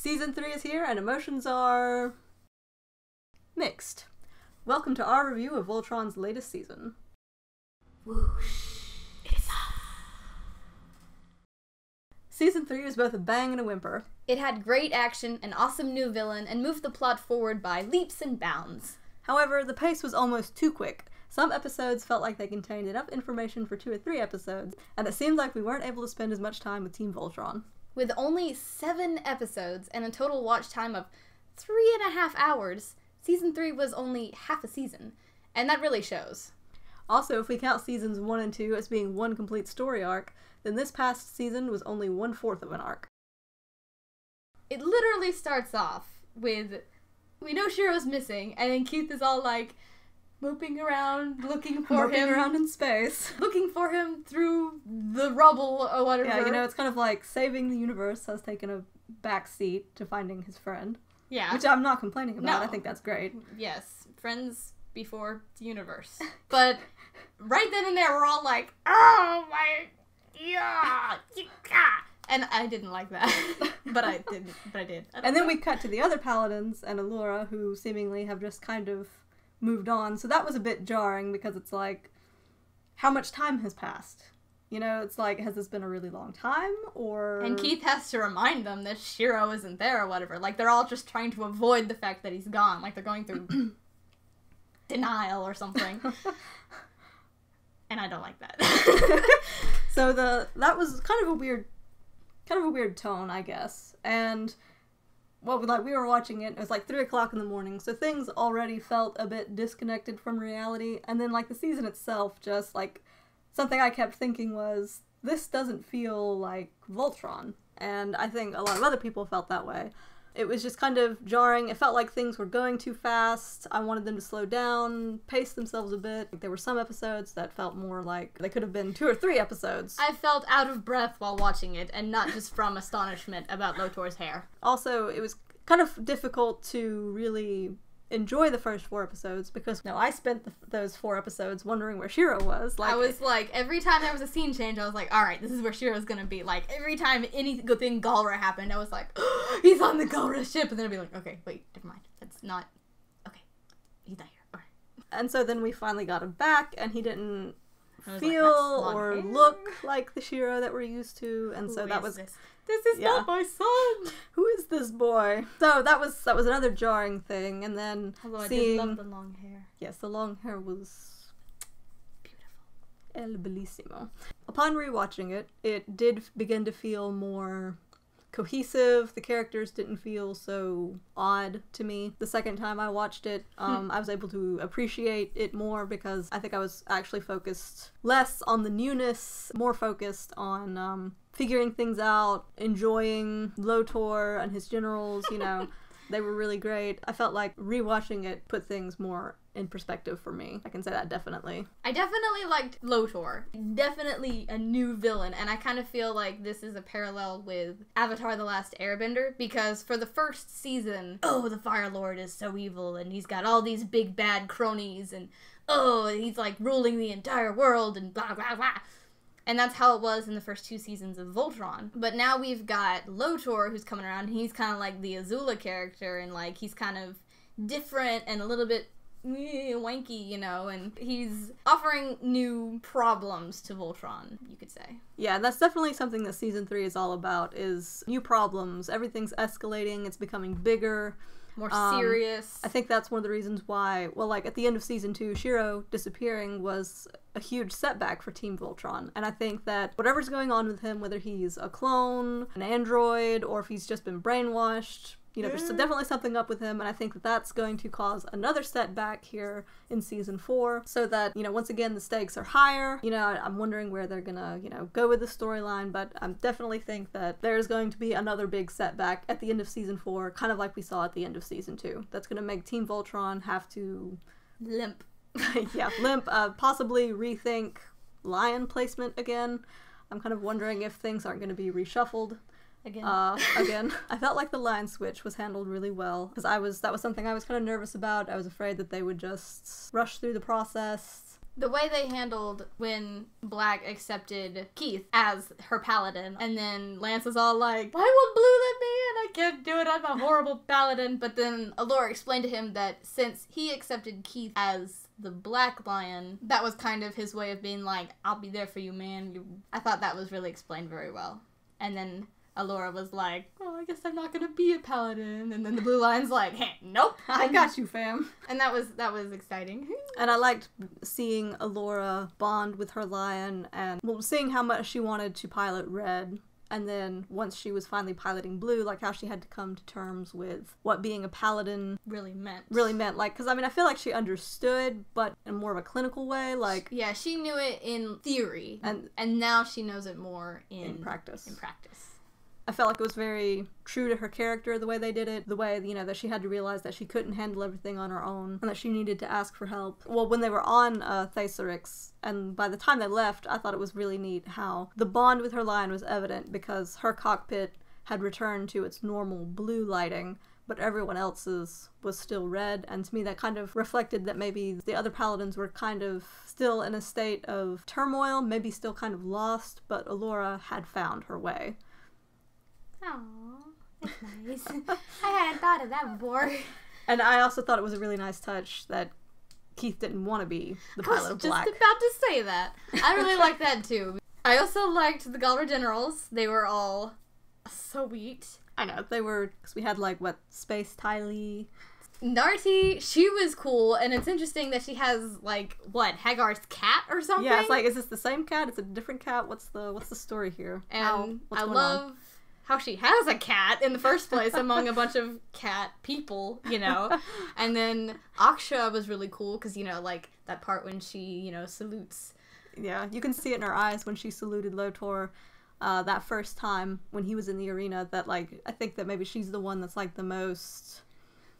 Season 3 is here and emotions are mixed. Welcome to our review of Voltron's latest season. Whoosh. It's off. Season 3 was both a bang and a whimper. It had great action, an awesome new villain, and moved the plot forward by leaps and bounds. However, the pace was almost too quick. Some episodes felt like they contained enough information for 2 or 3 episodes, and it seemed like we weren't able to spend as much time with Team Voltron. With only 7 episodes and a total watch time of 3.5 hours, Season 3 was only half a season, and that really shows. Also, if we count seasons 1 and 2 as being one complete story arc, then this past season was only 1/4 of an arc. It literally starts off with, we know Shiro's missing, and then Keith is all like, moping around, looking for him. Around in space. Looking for him through the rubble or whatever. Yeah, you know, it's kind of like saving the universe has taken a back seat to finding his friend. Yeah. Which I'm not complaining about. No. I think that's great. Yes. Friends before the universe. But right then and there, we're all like, oh my, yeah. And I didn't like that. but I did. And then we cut to the other paladins and Allura, who seemingly have just kind of moved on. So that was a bit jarring because it's like, how much time has passed? You know, it's like, has this been a really long time, or... And Keith has to remind them that Shiro isn't there or whatever. Like, they're all just trying to avoid the fact that he's gone. Like, they're going through denial or something. And I don't like that. So that was kind of a weird tone, I guess. And... well, we were watching it, it was like 3 o'clock in the morning, so things already felt a bit disconnected from reality, and then, like, the season itself just, like, something I kept thinking was, this doesn't feel like Voltron, and I think a lot of other people felt that way. It was just kind of jarring, it felt like things were going too fast, I wanted them to slow down, pace themselves a bit. There were some episodes that felt more like they could have been 2 or 3 episodes. I felt out of breath while watching it, and not just from astonishment about Lotor's hair. Also, it was kind of difficult to really enjoy the first 4 episodes because, I spent those 4 episodes wondering where Shiro was. Like, I was like, every time there was a scene change, I was like, alright, this is where Shiro's gonna be. Like, every time anything Galra happened, I was like, oh, he's on the Galra ship, and then I'd be like, okay, wait, never mind. That's not... okay. He's not here. Alright. And so then we finally got him back, and he didn't feel like, or hair. look like the Shiro that we're used to, and so that was... This is not my son! Who is this boy? So that was another jarring thing, and then Although seeing... I did love the long hair. Yes, the long hair was... Beautiful. El bellissimo. Upon rewatching it, it did begin to feel more cohesive. The characters didn't feel so odd to me. The second time I watched it, I was able to appreciate it more because I think I was actually focused less on the newness, more focused on figuring things out, enjoying Lotor and his generals, you know. They were really great. I felt like rewatching it put things more in perspective for me. I can say that definitely. I definitely liked Lotor. Definitely a new villain, and I kind of feel like this is a parallel with Avatar: The Last Airbender, because for the first season, oh, the Fire Lord is so evil, and he's got all these big bad cronies, and oh, he's like ruling the entire world, and blah, blah, blah. And that's how it was in the first 2 seasons of Voltron. But now we've got Lotor who's coming around, and he's kind of like the Azula character, and like he's kind of different and a little bit wanky, you know, and he's offering new problems to Voltron, you could say. Yeah, that's definitely something that Season 3 is all about, is new problems. Everything's escalating, it's becoming bigger. More serious. I think that's one of the reasons why, well, like, at the end of Season 2, Shiro disappearing was a huge setback for Team Voltron, and I think that whatever's going on with him, whether he's a clone, an android, or if he's just been brainwashed, you know, there's definitely something up with him, and I think that that's going to cause another setback here in Season 4, so that, you know, once again, the stakes are higher. You know, I'm wondering where they're gonna, you know, go with the storyline, but I definitely think that there's going to be another big setback at the end of Season 4, kind of like we saw at the end of Season 2. That's gonna make Team Voltron have to... limp. Yeah, limp, possibly rethink lion placement again. I'm kind of wondering if things aren't gonna be reshuffled. Again. I felt like the line switch was handled really well, because that was something I was kind of nervous about. I was afraid that they would just rush through the process. The way they handled when Black accepted Keith as her paladin, and then Lance was all like, why won't Blue let me in? I can't do it I'm a horrible paladin. But then Allura explained to him that since he accepted Keith as the Black Lion, that was kind of his way of being like, I'll be there for you, man. I thought that was really explained very well. And then Allura was like, oh, I guess I'm not gonna be a paladin. And then the Blue Lion's like, hey, nope. I got you, fam. And that was exciting. And I liked seeing Allura bond with her lion and seeing how much she wanted to pilot Red. And then once she was finally piloting Blue, like how she had to come to terms with what being a paladin really meant. Like, because I mean, I feel like she understood, but in more of a clinical way, like. Yeah, she knew it in theory. And now she knows it more in practice. I felt like it was very true to her character, the way they did it, the way, you know, that she had to realize that she couldn't handle everything on her own, and that she needed to ask for help. Well, when they were on Thacerix, and by the time they left, I thought it was really neat how the bond with her lion was evident, because her cockpit had returned to its normal blue lighting, but everyone else's was still red, and to me that kind of reflected that maybe the other paladins were kind of still in a state of turmoil, maybe still kind of lost, but Allura had found her way. Aww, that's nice. I hadn't thought of that before. And I also thought it was a really nice touch that Keith didn't want to be the pilot of Black. I was just about to say that. I really liked that too. I also liked the Galra Generals. They were all sweet. I know, they were, because we had Space Tylee. Narti, she was cool, and it's interesting that she has, Hagar's cat or something? Yeah, it's like, is this the same cat? It's a different cat? What's the story here? And I love how she has a cat in the first place among a bunch of cat people, you know? And then Aksha was really cool because, you know, that part when she, you know, salutes. Yeah, you can see it in her eyes when she saluted Lotor that first time when he was in the arena, that, I think that maybe she's the one that's, the most...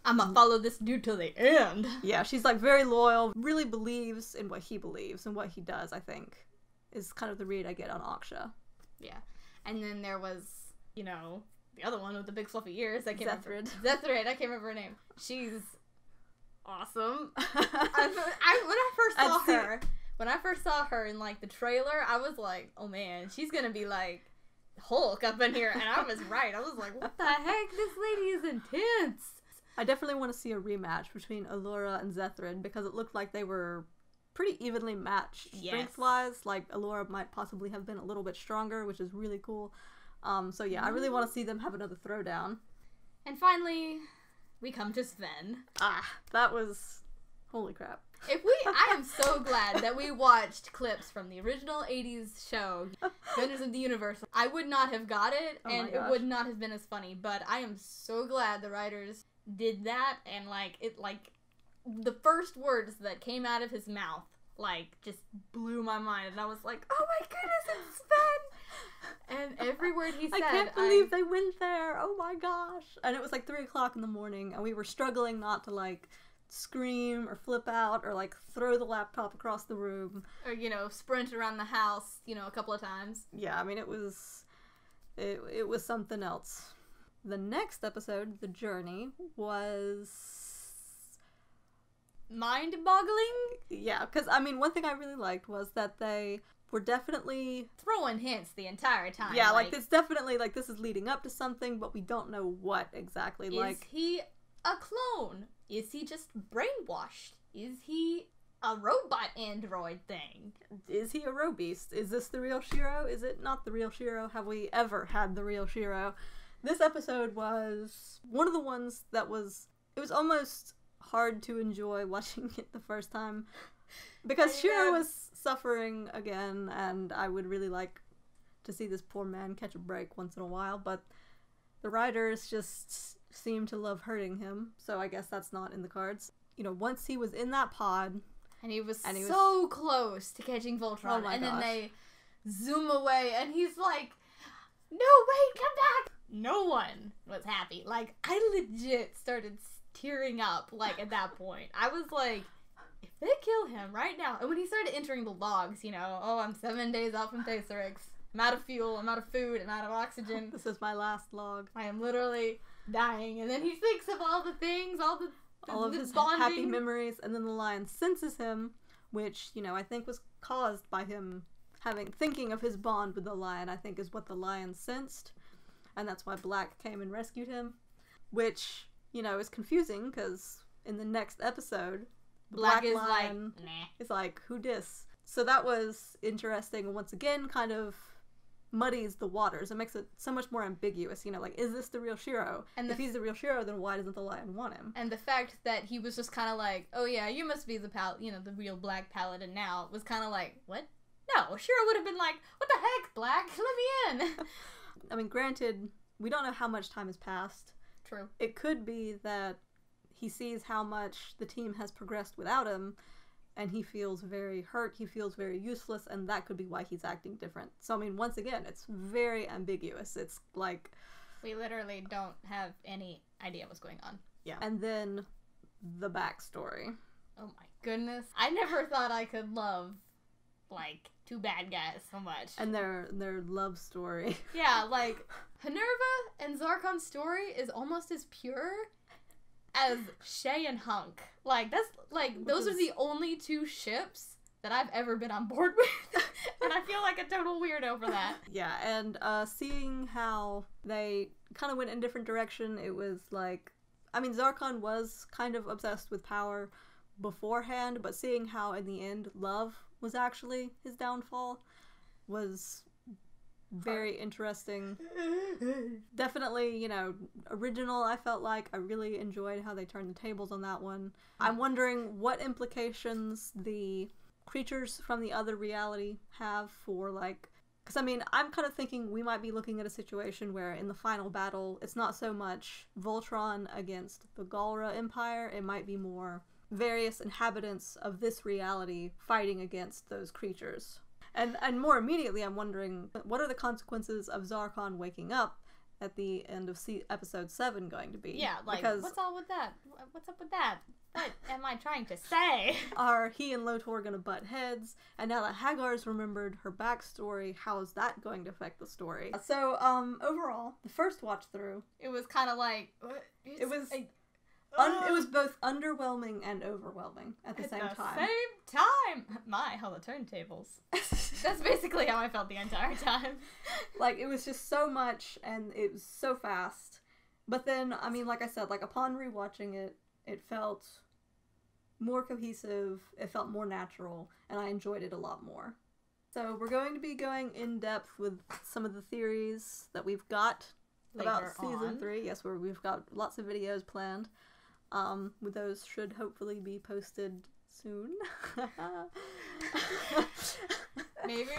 I'm gonna follow this dude till the end. Yeah, she's, very loyal, really believes in what he believes and what he does, I think, is kind of the read I get on Aksha. Yeah. And then there was... you know, the other one with the big fluffy ears. I can't Zethrid. Zethrid, I can't remember her name. She's awesome. When I first saw her in, the trailer, I was like, oh man, she's gonna be Hulk up in here. And I was right. I was like, what the heck? This lady is intense. I definitely want to see a rematch between Allura and Zethrid, because it looked like they were pretty evenly matched strength-wise. Allura might possibly have been a little bit stronger, which is really cool. So yeah, I really want to see them have another throwdown. And finally, we come to Sven. That was... holy crap. I am so glad that we watched clips from the original 80s show, Defenders of the Universe. I would not have got it, and it would not have been as funny, but I am so glad the writers did that, and the first words that came out of his mouth, just blew my mind, and I was like, oh my goodness, it's Sven! And every word he said, I can't believe they went there. Oh my gosh. And it was 3 o'clock in the morning, and we were struggling not to scream or flip out or throw the laptop across the room. Or, you know, sprint around the house, you know, a couple of times. Yeah, I mean, it was something else. The next episode, The Journey, was... mind-boggling? Yeah, because, I mean, one thing I really liked was that they... we're definitely throwing hints the entire time. Yeah, it's definitely this is leading up to something, but we don't know what exactly. Is he a clone? Is he just brainwashed? Is he a robot android thing? Is he a Robeast? Is this the real Shiro? Is it not the real Shiro? Have we ever had the real Shiro? This episode was one of the ones that it was almost hard to enjoy watching it the first time, because Shiro was suffering again, and I would really like to see this poor man catch a break once in a while, but the writers just seem to love hurting him, so I guess that's not in the cards. You know, once he was in that pod, and he was so close to catching Voltron, then they zoom away, and he's like, no, wait, come back! No one was happy. I legit started tearing up, at that point. I was like, if they kill him right now, and when he started entering the logs, you know, oh, I'm 7 days out from Thacerix, I'm out of fuel, I'm out of food, I'm out of oxygen. This is my last log. I am literally dying. And then he thinks of all the things, all of his bonding. Happy memories, and then the lion senses him, which, you know, I think was caused by him thinking of his bond with the lion, I think is what the lion sensed, and that's why Black came and rescued him. which, you know, is confusing because in the next episode, Black is Lion like, nah. is like, who dis? So that was interesting, and once again kind of muddies the waters. It makes it so much more ambiguous, you know, like, is this the real Shiro? And if he's the real Shiro, then why doesn't the lion want him? And the fact that he was just kind of like, oh yeah, you must be the the real Black Paladin now, was kind of like, what? No, Shiro would have been like, what the heck, Black? Let me in. I mean, granted, we don't know how much time has passed. True. It could be that he sees how much the team has progressed without him, and he feels very hurt, he feels very useless, and that could be why he's acting different. So, I mean, once again, it's very ambiguous. It's like... We literally don't have any idea what's going on. Yeah. And then the backstory. Oh my goodness. I never thought I could love, like, two bad guys so much. And their love story. Yeah, like, Minerva and Zarkon's story is almost as pure as Shay and Hunk. Like, that's, like, those are the only two ships that I've ever been on board with. And I feel like a total weirdo for that. Yeah, and seeing how they kind of went in a different direction, it was like... I mean, Zarkon was kind of obsessed with power beforehand, but seeing how, in the end, love was actually his downfall was very interesting. Definitely, you know, original, I felt like. I really enjoyed how they turned the tables on that one. I'm wondering what implications the creatures from the other reality have for, like... Because, I mean, I'm kind of thinking we might be looking at a situation where in the final battle, it's not so much Voltron against the Galra Empire, it might be more various inhabitants of this reality fighting against those creatures. And more immediately, I'm wondering, what are the consequences of Zarkon waking up at the end of episode 7 going to be? Yeah, like, because what's all with that? What's up with that? What am I trying to say? are he and Lotor going to butt heads? And now that Hagar's remembered her backstory, how is that going to affect the story? So, overall, the first watch through, It was kind of like... it was both underwhelming and overwhelming at the same time. Same time! My, how the turntables. That's basically how I felt the entire time. Like, it was just so much, and it was so fast. But then, I mean, like I said, like, upon rewatching it, it felt more cohesive, it felt more natural, and I enjoyed it a lot more. So we're going to be going in depth with some of the theories that we've got about season 3. Yes, we've got lots of videos planned. With those should hopefully be posted soon. Maybe.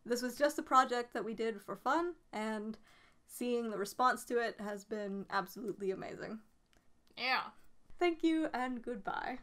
This was just a project that we did for fun, and seeing the response to it has been absolutely amazing. Yeah. Thank you and goodbye.